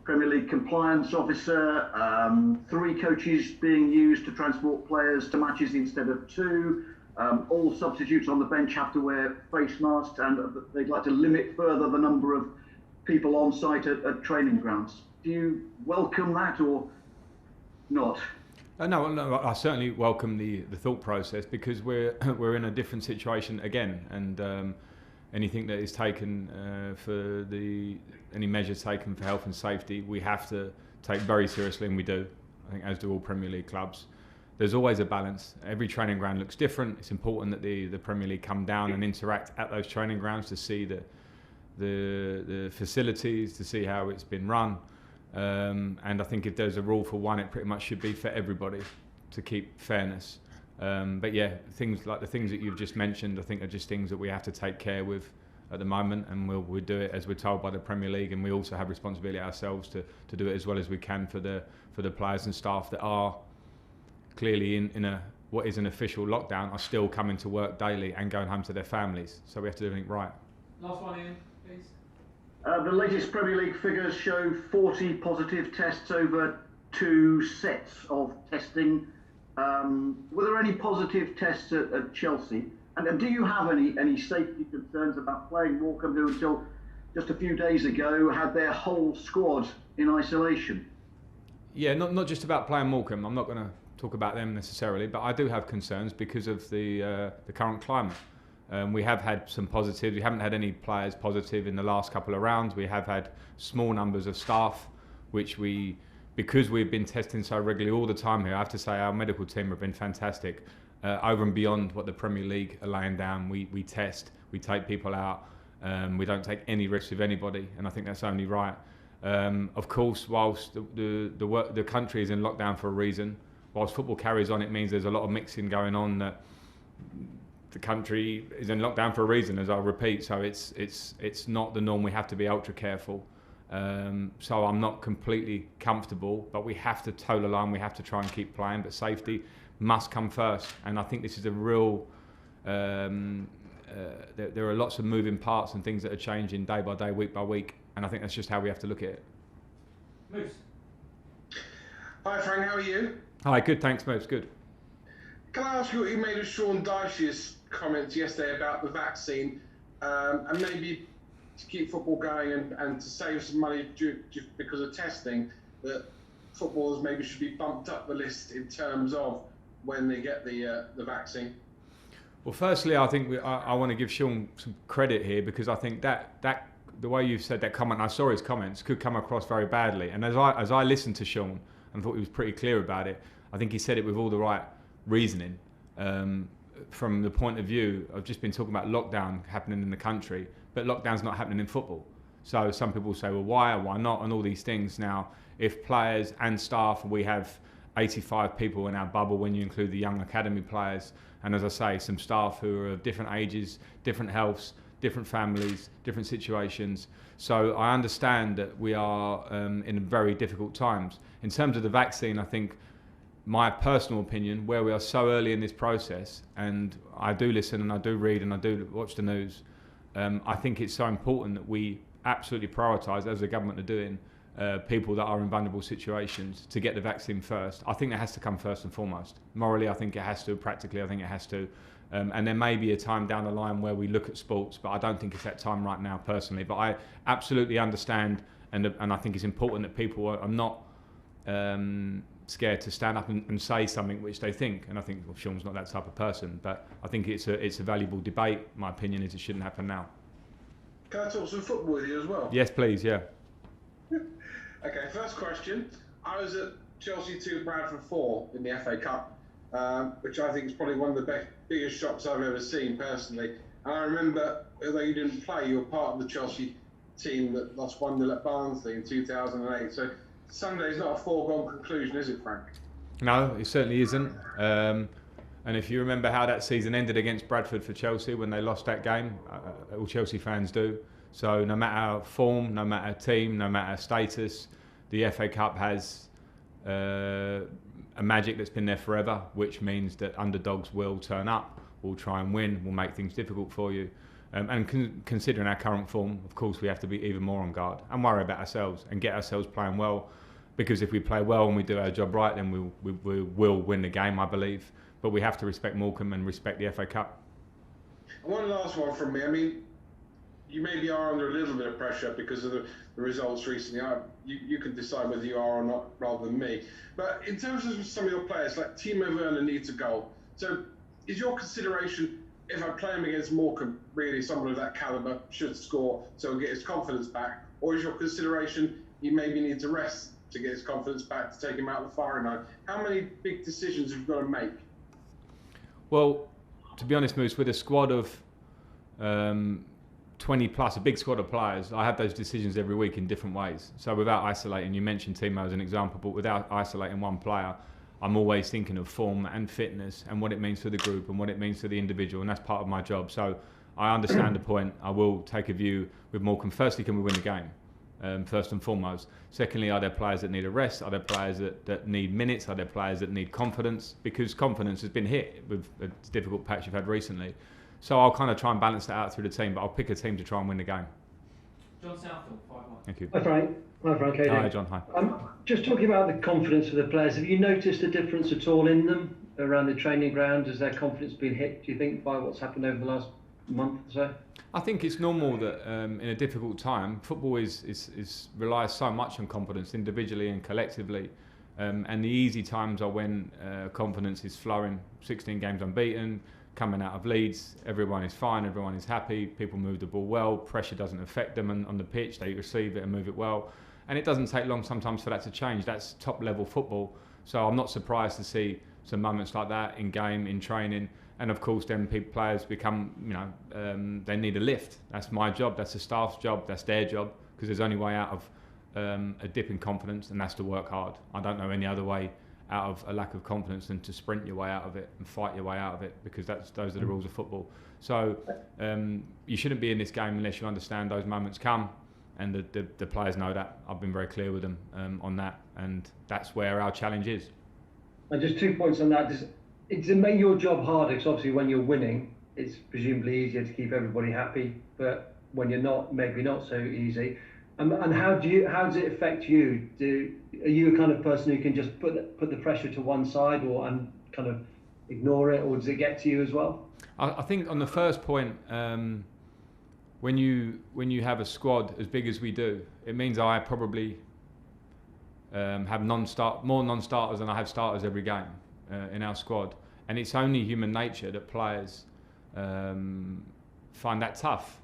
Premier League compliance officer, 3 coaches being used to transport players to matches instead of 2. All substitutes on the bench have to wear face masks, and they'd like to limit further the number of people on site at training grounds. Do you welcome that or not? No, I certainly welcome the thought process, because we're in a different situation again, and anything that is taken any measures taken for health and safety, we have to take very seriously, and we do. I think as do all Premier League clubs. There's always a balance. Every training ground looks different. It's important that the Premier League come down and interact at those training grounds to see the facilities, to see how it's been run. And I think if there's a rule for one, it pretty much should be for everybody, to keep fairness. But yeah, things like the things that you've just mentioned, I think are just things that we have to take care with at the moment, and we'll do it as we're told by the Premier League, and we also have responsibility ourselves to do it as well as we can for the players and staff that are clearly in what is an official lockdown, are still coming to work daily and going home to their families. So we have to do everything right. Last one, Ian, please. The latest Premier League figures show 40 positive tests over 2 sets of testing. Were there any positive tests at Chelsea? And do you have any safety concerns about playing Morecambe, who until just a few days ago had their whole squad in isolation? Yeah, not just about playing Morecambe. I'm not going to talk about them necessarily, but I do have concerns because of the current climate. We have had some positives. We haven't had any players positive in the last couple of rounds. We have had small numbers of staff, which because we've been testing so regularly all the time here, I have to say our medical team have been fantastic. Over and beyond what the Premier League are laying down, we test, we take people out, we don't take any risks with anybody, and I think that's only right. Of course, whilst the country is in lockdown for a reason, whilst football carries on, it means there's a lot of mixing going on. That the country is in lockdown for a reason, as I'll repeat. So it's not the norm. We have to be ultra careful. So I'm not completely comfortable, but we have to toe the line. We have to try and keep playing, but safety must come first. And I think this is a real. There are lots of moving parts and things that are changing day by day, week by week, and I think that's just how we have to look at it. Moose. Hi Frank, how are you? Hi, good, thanks, Moose, good. Can I ask you what you made of Sean Dyche's comments yesterday about the vaccine, and maybe to keep football going and to save some money because of testing, that footballers maybe should be bumped up the list in terms of when they get the vaccine? Well, firstly, I think I want to give Sean some credit here, because I think that the way you've said that comment, I saw his comments, could come across very badly. And as I listened to Sean and thought he was pretty clear about it, I think he said it with all the right reasoning. From the point of view, I've just been talking about lockdown happening in the country, but lockdown's not happening in football. So some people say, well, why not, and all these things. Now, if players and staff, we have 85 people in our bubble when you include the young academy players, and as I say, some staff who are of different ages, different healths, different families, different situations. So I understand that we are in very difficult times. In terms of the vaccine, I think my personal opinion, where we are so early in this process, and I do listen and I do read and I do watch the news, I think it's so important that we absolutely prioritise, as the government are doing, people that are in vulnerable situations, to get the vaccine first. I think that has to come first and foremost. Morally, I think it has to. Practically, I think it has to. And there may be a time down the line where we look at sports, but I don't think it's that time right now, personally. But I absolutely understand, and I think it's important that people are not scared to stand up and say something which they think. And I think, well, Sean's not that type of person, but I think it's a valuable debate. My opinion is it shouldn't happen now. Can I talk some football with you as well? Yes, please, yeah. Okay, first question. I was at Chelsea 2, Bradford 4 in the FA Cup, which I think is probably one of the biggest shocks I've ever seen personally. And I remember, although you didn't play, you were part of the Chelsea team that lost 1-0 at Barnsley in 2008. So Sunday's not a foregone conclusion, is it, Frank? No, it certainly isn't. And if you remember how that season ended against Bradford for Chelsea when they lost that game, all Chelsea fans do. So no matter form, no matter team, no matter status, the FA Cup has a magic that's been there forever, which means that underdogs will turn up, will try and win, will make things difficult for you. Considering our current form, of course, we have to be even more on guard and worry about ourselves and get ourselves playing well. Because if we play well and we do our job right, then we will win the game, I believe. But we have to respect Morecambe and respect the FA Cup. And one last one from me. I mean, you maybe are under a little bit of pressure because of the results recently. You can decide whether you are or not, rather than me. But in terms of some of your players, like Timo Werner needs a goal. So is your consideration, if I play him against Morecambe, really someone of that calibre should score so he'll get his confidence back? Or is your consideration he maybe needs a rest to get his confidence back, to take him out of the firing line? How many big decisions have you got to make? Well, to be honest, Moose, with a squad of 20 plus, a big squad of players, I have those decisions every week in different ways. So without isolating, you mentioned Timo as an example, but without isolating one player, I'm always thinking of form and fitness and what it means for the group and what it means for the individual, and that's part of my job. So I understand the point. I will take a view with Morecambe. Firstly, can we win the game? First and foremost. Secondly, are there players that need a rest? Are there players that need minutes? Are there players that need confidence? Because confidence has been hit with a difficult patch you've had recently. So I'll kind of try and balance that out through the team, but I'll pick a team to try and win the game. John Southall, 5-1. Thank you. Hi Frank. Hi Frank. Hi John. Hi. Just talking about the confidence of the players, have you noticed a difference at all in them around the training ground? Has their confidence been hit, do you think, by what's happened over the last month or so? I think it's normal that in a difficult time, football relies so much on confidence individually and collectively. And the easy times are when confidence is flowing. 16 games unbeaten, coming out of Leeds, everyone is fine, everyone is happy, people move the ball well, pressure doesn't affect them on the pitch, they receive it and move it well. And it doesn't take long sometimes for that to change. That's top level football. So I'm not surprised to see some moments like that in game, in training. And of course, then players become, they need a lift. That's my job, that's the staff's job, that's their job, because there's only way out of a dip in confidence, and that's to work hard. I don't know any other way out of a lack of confidence than to sprint your way out of it and fight your way out of it, because those are the rules of football. So you shouldn't be in this game unless you understand those moments come, and the players know that. I've been very clear with them on that, and that's where our challenge is. And just 2 points on that. Does it make your job harder? Because obviously when you're winning, it's presumably easier to keep everybody happy, but when you're not, maybe not so easy. And how does it affect you? Are you a kind of person who can just put the pressure to one side and kind of ignore it, or does it get to you as well? I think on the first point, when you have a squad as big as we do, it means I probably have more non-starters than I have starters every game in our squad, and it's only human nature that players find that tough.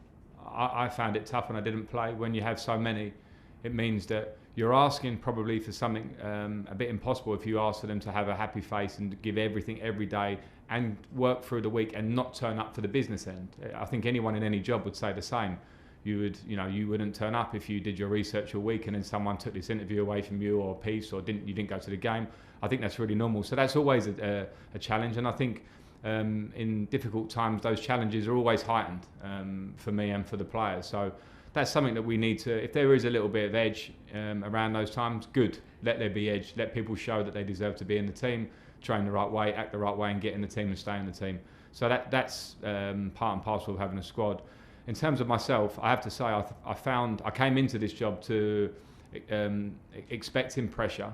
I found it tough when I didn't play. When you have so many, it means that you're asking probably for something a bit impossible if you ask for them to have a happy face and give everything every day and work through the week and not turn up for the business end. I think anyone in any job would say the same. You wouldn't turn up if you did your research all week and then someone took this interview away from you or a piece, or you didn't go to the game. I think that's really normal. So that's always a challenge, and I think in difficult times those challenges are always heightened for me and for the players. So that's something that we need to, if there is a little bit of edge around those times, good. Let there be edge. Let people show that they deserve to be in the team, train the right way, act the right way, and get in the team and stay in the team. So that's part and parcel of having a squad. In terms of myself, I have to say I came into this job to expecting pressure,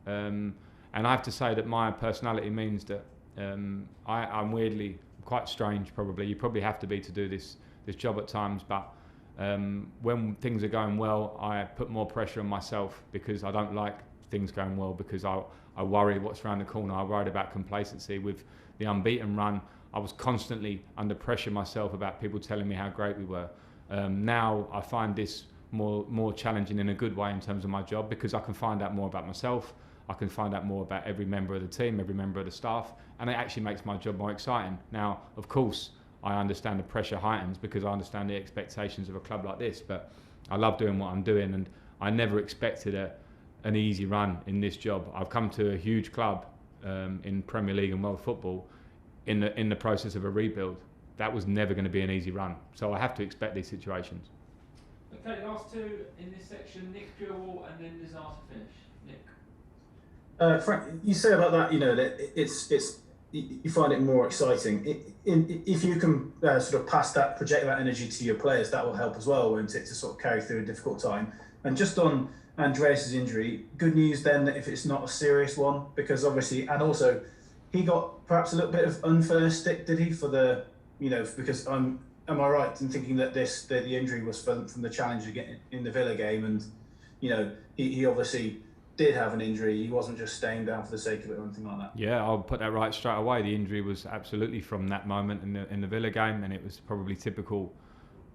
and I have to say that my personality means that I'm weirdly quite strange. Probably you probably have to be to do this job at times, but when things are going well, I put more pressure on myself because I don't like things going well, because I worry what's around the corner. I worried about complacency. With the unbeaten run, I was constantly under pressure myself about people telling me how great we were. Now I find this more challenging in a good way in terms of my job, because I can find out more about myself. I can find out more about every member of the team, every member of the staff, and it actually makes my job more exciting. Now, of course, I understand the pressure heightens because I understand the expectations of a club like this, but I love doing what I'm doing, and I never expected an easy run in this job. I've come to a huge club in Premier League and world football in the process of a rebuild. That was never going to be an easy run, so I have to expect these situations. Okay, last two in this section, Nick Jewell and then Desire to finish. Nick. Frank, you say about that, that it's you find it more exciting. If you can sort of project that energy to your players, that will help as well, won't it, to sort of carry through a difficult time. And just on Andreas's injury, good news then if it's not a serious one, because obviously, and also he got perhaps a little bit of unfair stick, did he, for the, because am I right in thinking that the injury was from the challenge again in the Villa game, and he obviously did have an injury. He wasn't just staying down for the sake of it or anything like that. Yeah, I'll put that right straight away. The injury was absolutely from that moment in the Villa game, and it was probably typical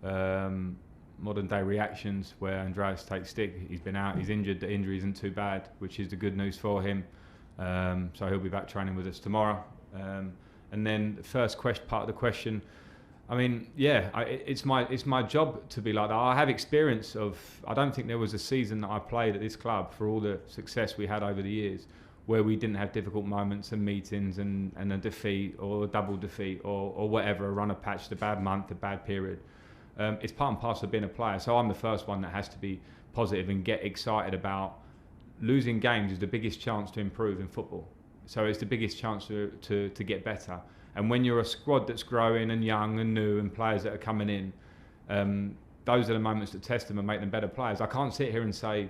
modern day reactions where Andreas takes stick. He's been out, he's injured. The injury isn't too bad, which is the good news for him. So he'll be back training with us tomorrow. And then the first part of the question, I mean, yeah, it's my job to be like that. I have experience of. I don't think there was a season that I played at this club, for all the success we had over the years, where we didn't have difficult moments and meetings and a defeat or a double defeat or whatever, a run of patch, a bad month, a bad period. It's part and parcel of being a player. So I'm the first one that has to be positive and get excited about losing games is the biggest chance to improve in football. So it's the biggest chance to get better. And when you're a squad that's growing and young and new and players that are coming in, those are the moments that test them and make them better players. I can't sit here and say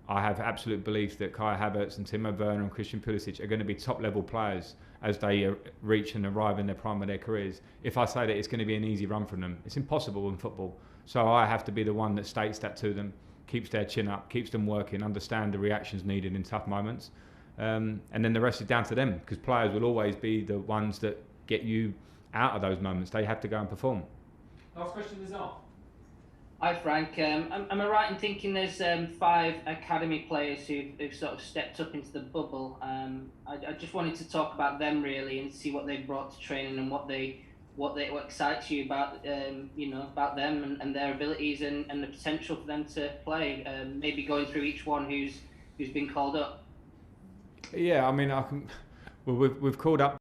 I have absolute belief that Kai Havertz and Timo Werner and Christian Pulisic are going to be top level players as they reach and arrive in their prime of their careers. If I say that it's going to be an easy run from them, it's impossible in football. So I have to be the one that states that to them, keeps their chin up, keeps them working, understand the reactions needed in tough moments. And then the rest is down to them, because players will always be the ones that get you out of those moments. They have to go and perform. Last question is on. Hi Frank, am I right in thinking there's 5 academy players who've sort of stepped up into the bubble? I just wanted to talk about them really and see what they've brought to training and what excites you about about them and their abilities and the potential for them to play. Maybe going through each one who's been called up. Yeah, I mean, we've called up